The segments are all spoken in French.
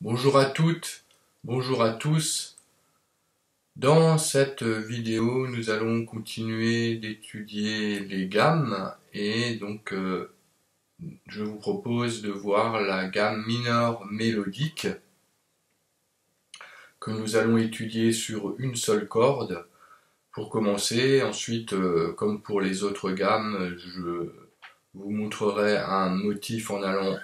Bonjour à toutes, bonjour à tous. Dans cette vidéo, nous allons continuer d'étudier les gammes et donc je vous propose de voir la gamme mineure mélodique que nous allons étudier sur une seule corde pour commencer. Ensuite, comme pour les autres gammes, je vous montrerai un motif en allant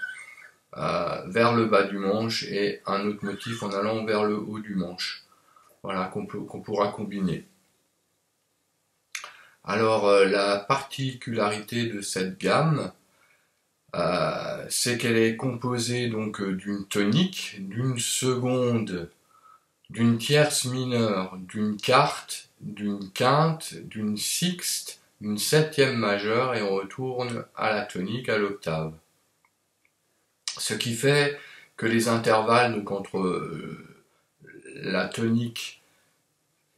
vers le bas du manche et un autre motif en allant vers le haut du manche. Voilà, qu'on pourra combiner. Alors, la particularité de cette gamme, c'est qu'elle est composée donc d'une tonique, d'une seconde, d'une tierce mineure, d'une quarte, d'une quinte, d'une sixte, d'une septième majeure, et on retourne à la tonique, à l'octave. Ce qui fait que les intervalles donc, entre la tonique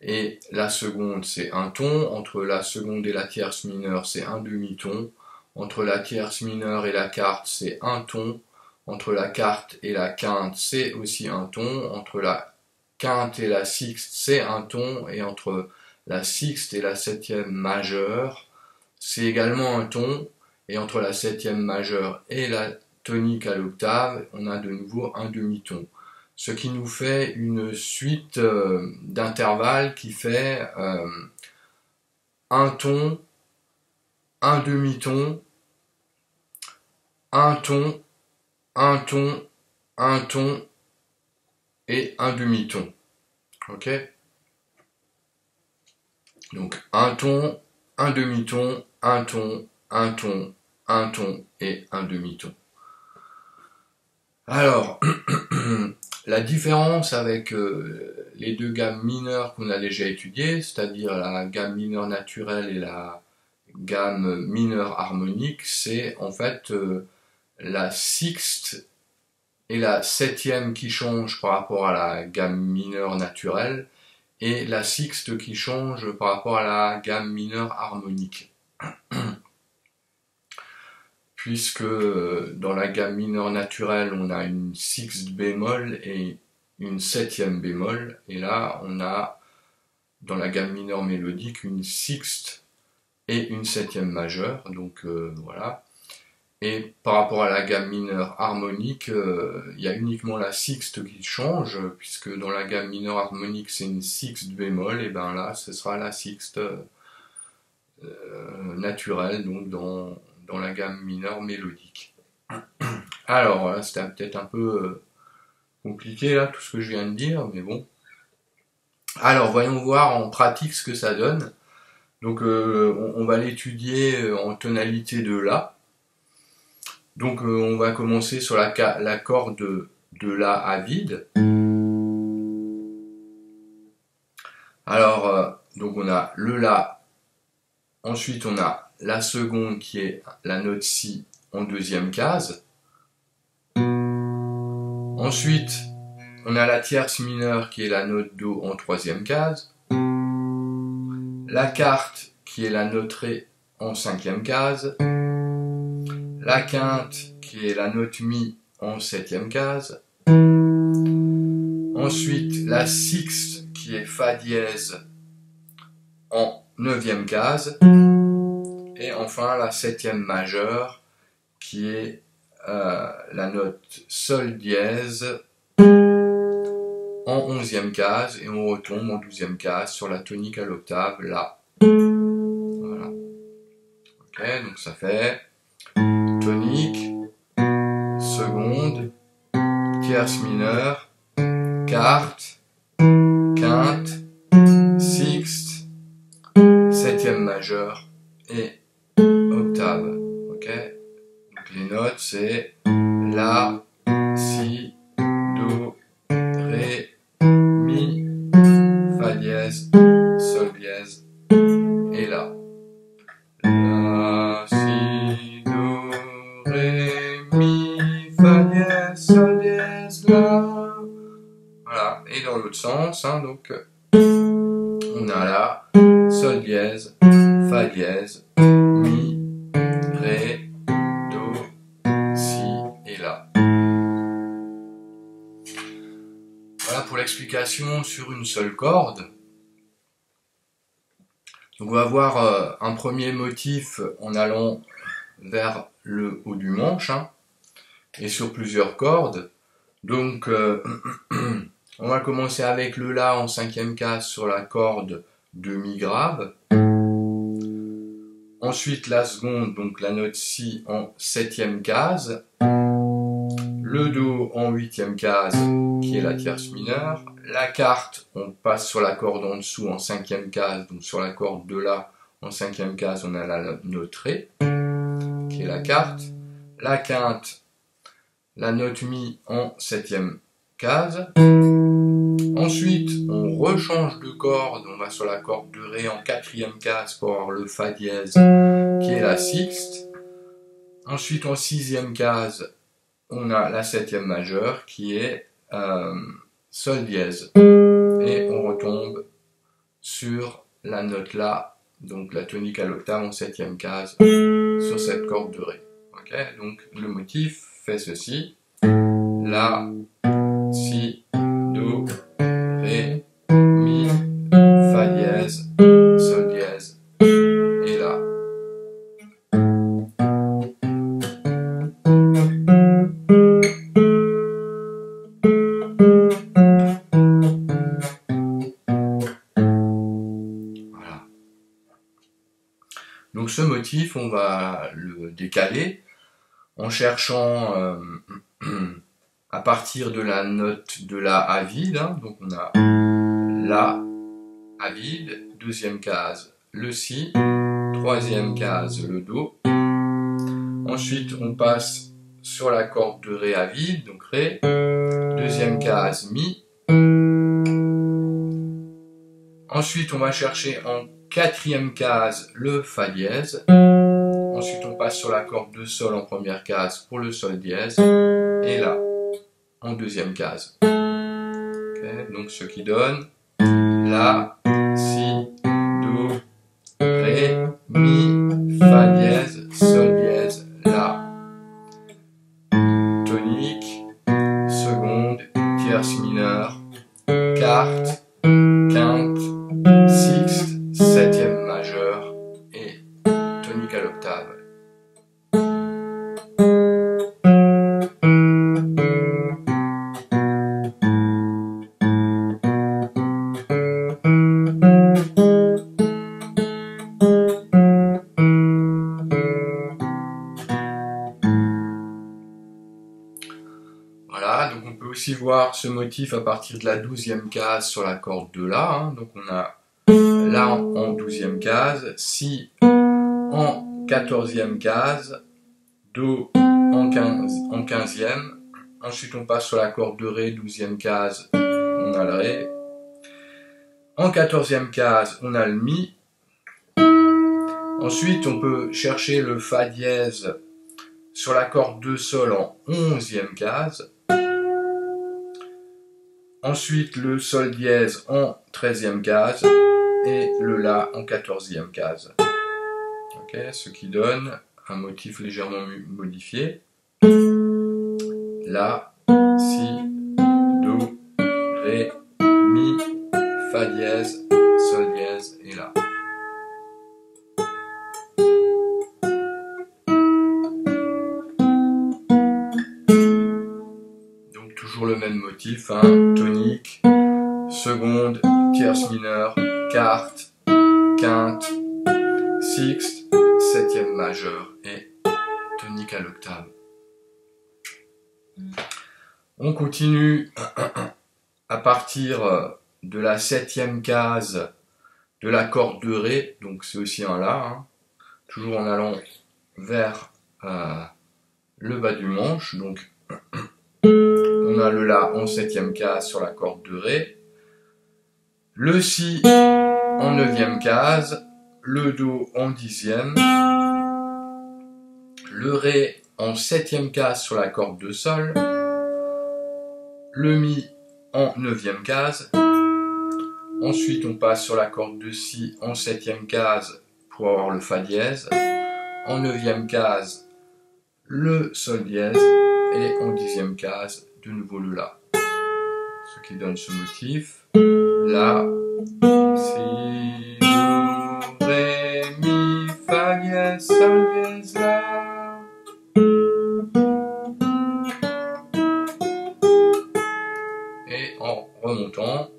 et la seconde, c'est un ton. Entre la seconde et la tierce mineure, c'est un demi-ton. Entre la tierce mineure et la quarte, c'est un ton. Entre la quarte et la quinte, c'est aussi un ton. Entre la quinte et la sixte, c'est un ton. Et entre la sixte et la septième majeure, c'est également un ton. Et entre la septième majeure et la tonique à l'octave, on a de nouveau un demi-ton. Ce qui nous fait une suite d'intervalles qui fait un ton, un demi-ton, un ton, un ton, un ton et un demi-ton. Ok? Donc un ton, un demi-ton, un ton, un ton, un ton et un demi-ton. Alors, la différence avec les deux gammes mineures qu'on a déjà étudiées, c'est-à-dire la gamme mineure naturelle et la gamme mineure harmonique, c'est en fait la sixte et la septième qui changent par rapport à la gamme mineure naturelle et la sixte qui change par rapport à la gamme mineure harmonique. Puisque dans la gamme mineure naturelle, on a une sixte bémol et une septième bémol, et là, on a dans la gamme mineure mélodique une sixte et une septième majeure, donc voilà. Et par rapport à la gamme mineure harmonique, il y a uniquement la sixte qui change, puisque dans la gamme mineure harmonique, c'est une sixte bémol, et bien là, ce sera la sixte naturelle, donc dans la gamme mineure mélodique. Alors, c'était peut-être un peu compliqué là, tout ce que je viens de dire, mais bon. Alors, voyons voir en pratique ce que ça donne. Donc, on va l'étudier en tonalité de La. Donc, on va commencer sur la corde de La à vide. Alors, donc on a le La. Ensuite, on a la seconde qui est la note Si en deuxième case. Ensuite, on a la tierce mineure qui est la note Do en troisième case. La quarte qui est la note Ré en cinquième case. La quinte qui est la note Mi en septième case. Ensuite, la sixte qui est Fa dièse en neuvième case. Et enfin, la septième majeure qui est la note Sol dièse en onzième case, et on retombe en douzième case sur la tonique à l'octave, La. Voilà. Ok, donc ça fait tonique, seconde, tierce mineure, quarte, quinte, sixte, septième majeure et octave. Ok, donc les notes c'est La, Si, Do, Ré, Mi, Fa dièse, Sol dièse et La. La, Si, Do, Ré, Mi, Fa dièse, Sol dièse, La. Voilà, et dans l'autre sens, hein, donc on a La, Sol dièse, Fa dièse, Mi, Ré, Do, Si et La. explication sur une seule corde. Donc on va voir un premier motif en allant vers le haut du manche, hein, et sur plusieurs cordes. Donc on va commencer avec le La en cinquième case sur la corde de Mi grave. Ensuite la seconde, donc la note Si en septième case. Le Do en huitième case, qui est la tierce mineure. La quarte, on passe sur la corde en dessous en cinquième case, donc sur la corde de La en cinquième case, on a la note Ré, qui est la quarte. La quinte, la note Mi en septième case. Ensuite, on rechange de corde, on va sur la corde de Ré en quatrième case pour avoir le Fa dièse, qui est la sixte. Ensuite, en sixième case, on a la septième majeure, qui est Sol dièse. Et on retombe sur la note La, donc la tonique à l'octave en septième case, sur cette corde de Ré. Okay, donc le motif fait ceci. La, Si, Do, Ré, Mi, Fa dièse, Sol dièse et La. Voilà. Donc ce motif, on va le décaler en cherchant à partir de la note de La à vide, hein. Donc on a La à vide, deuxième case le Si, troisième case le Do. Ensuite on passe sur la corde de Ré à vide, donc Ré, deuxième case Mi. Ensuite on va chercher en quatrième case le Fa dièse. Ensuite on passe sur la corde de Sol en première case pour le Sol dièse. Et là, en deuxième case. Okay, donc ce qui donne La, Si, Do, Ré, Mi, Fa dièse, Sol dièse, La. Tonique, seconde, tierce mineure, quarte, quinte, sixte, septième majeure et tonique à l'octave. Voilà, donc on peut aussi voir ce motif à partir de la 12e case sur la corde de La, hein. Donc on a La en 12e case, Si en 14e case, Do en 15e. Ensuite on passe sur la corde de Ré, 12e case, on a le Ré. En 14e case, on a le Mi. Ensuite on peut chercher le Fa dièse sur la corde de Sol en 11e case. Ensuite le Sol dièse en 13e case et le La en 14e case. Okay, ce qui donne un motif légèrement modifié. La, Si, Do, Ré, Mi, Fa dièse, Sol dièse et La. Donc toujours le même motif, hein, tonique, seconde, tierce mineure, quarte, quinte, sixte, septième majeure et tonique à l'octave. On continue à partir de la septième case de la corde de Ré, donc c'est aussi un La, hein, toujours en allant vers le bas du manche. Donc on a le La en septième case sur la corde de Ré, le Si en neuvième case, le Do en 10e, le Ré en 7e case sur la corde de Sol, le Mi en 9e case. Ensuite on passe sur la corde de Si en 7e case pour avoir le Fa dièse, en 9e case le Sol dièse et en 10e case de nouveau le La. ce qui donne ce motif. La, si, do, ré, mi, fa dièse, sol dièse, la. Et en remontant,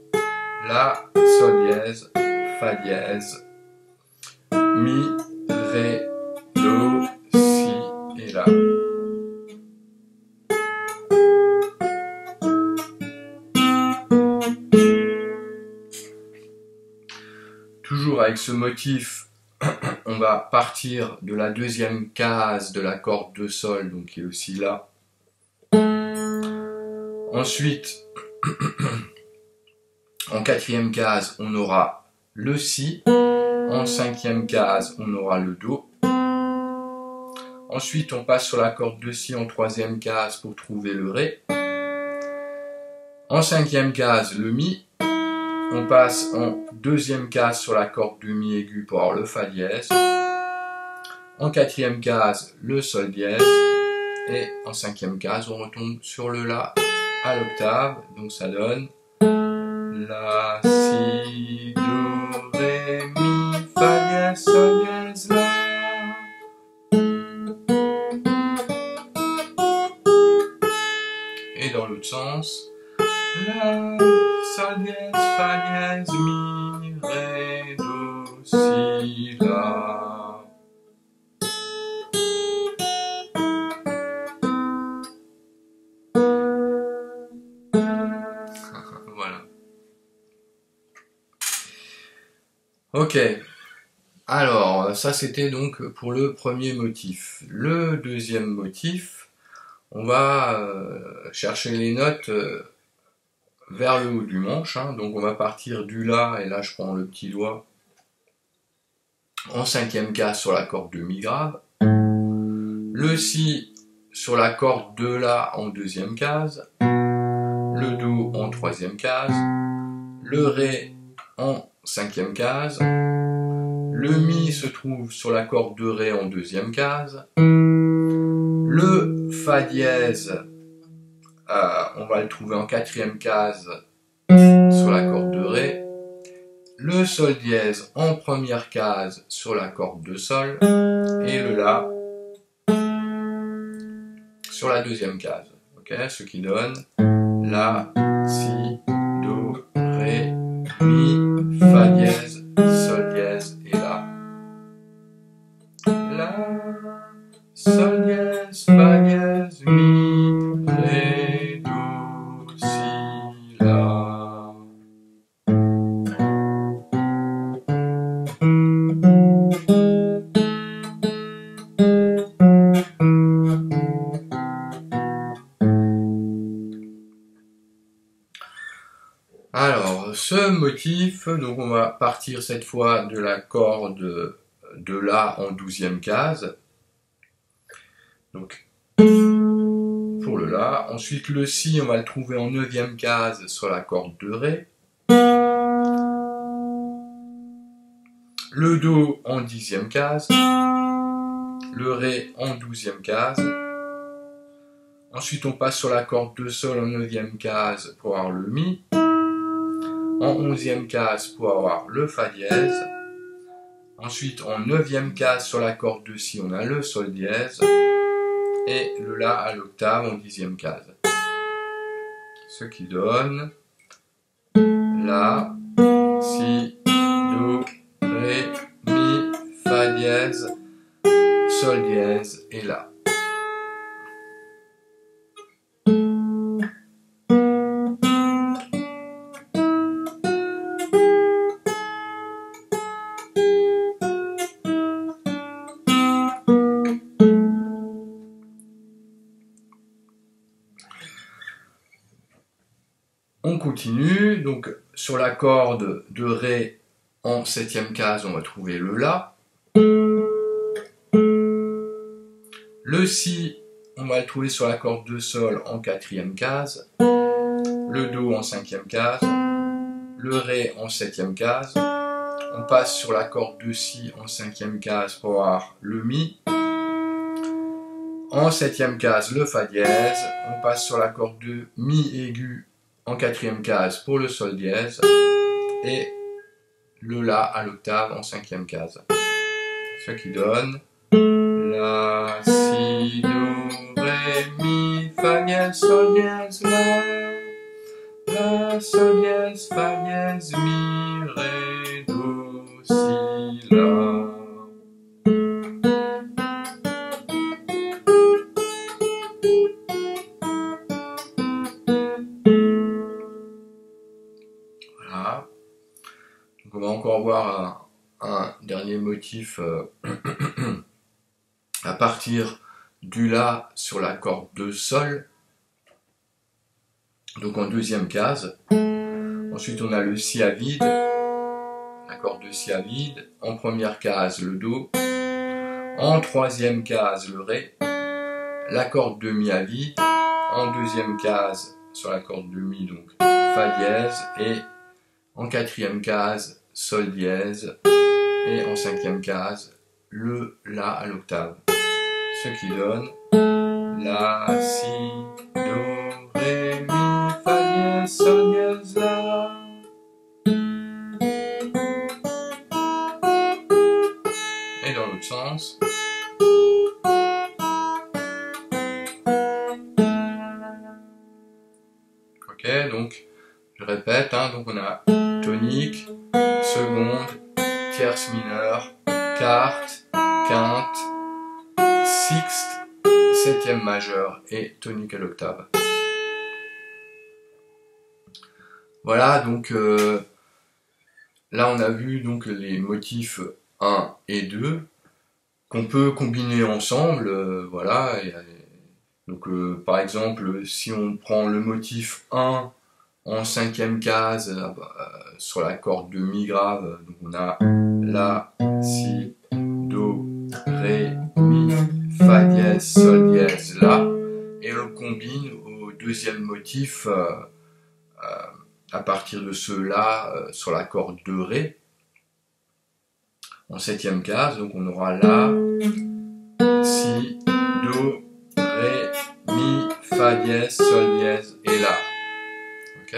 la, sol dièse, fa dièse, mi, ré, do, si et la. Toujours avec ce motif, on va partir de la deuxième case de la corde de sol, donc qui est aussi là. Ensuite, en quatrième case, on aura le si. En cinquième case, on aura le do. Ensuite, on passe sur la corde de si en troisième case pour trouver le ré. En cinquième case, le mi. On passe en deuxième case sur la corde de mi aigu pour avoir le fa dièse. En quatrième case, le sol dièse. Et en cinquième case, on retombe sur le la à l'octave. Donc ça donne la, si, do, ré, mi, fa dièse, sol dièse, la. Et dans l'autre sens, la, sol dièse, fa dièse, mi, ré, do, si, la. Voilà. Ok. Alors, ça c'était donc pour le premier motif. Le deuxième motif, on va chercher les notes vers le haut du manche, hein. Donc on va partir du la, et là je prends le petit doigt, en cinquième case sur la corde de mi grave, le si sur la corde de la en deuxième case, le do en troisième case, le ré en cinquième case, le mi se trouve sur la corde de ré en deuxième case, le fa dièse, on va le trouver en quatrième case sur la corde de ré, le sol dièse en première case sur la corde de sol, et le la sur la deuxième case. Okay, ce qui donne la, si, do, ré, mi, fa dièse, sol dièse et la. La, sol dièse, fa dièse, mi, ré, do, si, la. Alors, ce motif, donc on va partir cette fois de la corde de la en 12e case. Donc, pour le la. Ensuite, le si, on va le trouver en 9e case sur la corde de ré. Le do en 10e case. Le ré en 12e case. Ensuite, on passe sur la corde de sol en 9e case pour avoir le mi. En 11e case pour avoir le fa dièse. Ensuite, en 9e case sur la corde de si, on a le sol dièse. Et le la à l'octave en 10e case. Ce qui donne la, si, do, ré, mi, fa dièse, sol dièse et la. On continue, donc sur la corde de ré en 7e case, on va trouver le la. Le si, on va le trouver sur la corde de sol en 4e case. Le do en 5e case. Le ré en 7e case. On passe sur la corde de si en 5e case pour avoir le mi. En 7e case, le fa dièse. On passe sur la corde de mi aigu en quatrième case pour le sol dièse et le La à l'octave en cinquième case. Ce qui donne La, Si, Do, Ré, Mi, Fa dièse, Sol dièse, La, Sol dièse, Fa dièse, Mi, Ré, Do, Si, La. Voilà. Donc on va encore voir un dernier motif à partir du La sur la corde de Sol, donc en deuxième case. Ensuite on a le Si à vide, la corde de Si à vide, en première case le Do, en troisième case le Ré, la corde de Mi à vide, en deuxième case sur la corde de Mi donc Fa dièse, et en quatrième case Sol dièse, et en cinquième case le La à l'octave. Ce qui donne La, Si, Do, Ré, Mi, Fa dièse, Sol dièse, La. Et dans l'autre sens. Ok, donc je répète, hein, donc on a tonique, seconde, tierce mineure, quarte, quinte, sixte, septième majeure et tonique à l'octave. Voilà, donc là on a vu donc les motifs 1 et 2 qu'on peut combiner ensemble, voilà. Donc par exemple, si on prend le motif 1 en cinquième case sur la corde de Mi grave, donc on a La, Si, Do, Ré, Mi, Fa dièse, Sol dièse, La, et on combine au deuxième motif à partir de ce La sur la corde de Ré en septième case, donc on aura La, Si, Do, Ré, Mi, Fa dièse, Sol dièse et La. Ok,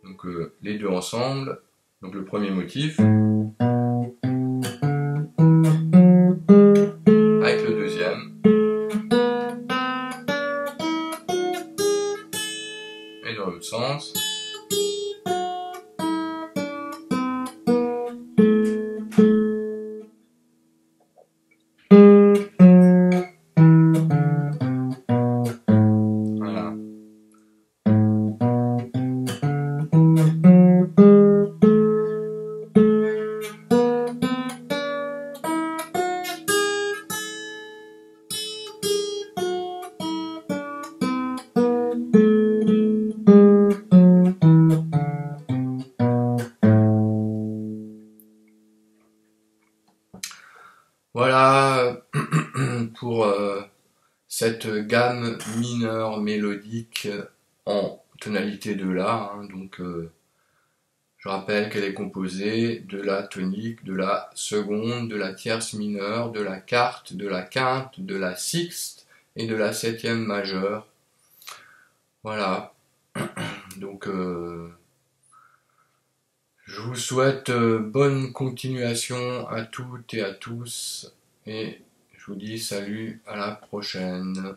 donc les deux ensemble, donc le premier motif avec le deuxième et dans l'autre sens. Voilà. Voilà pour cette gamme mineure mélodique en tonalité de La. Hein, donc je rappelle qu'elle est composée de la tonique, de la seconde, de la tierce mineure, de la quarte, de la quinte, de la sixte et de la septième majeure. Voilà. Donc je vous souhaite bonne continuation à toutes et à tous et je vous dis salut, à la prochaine.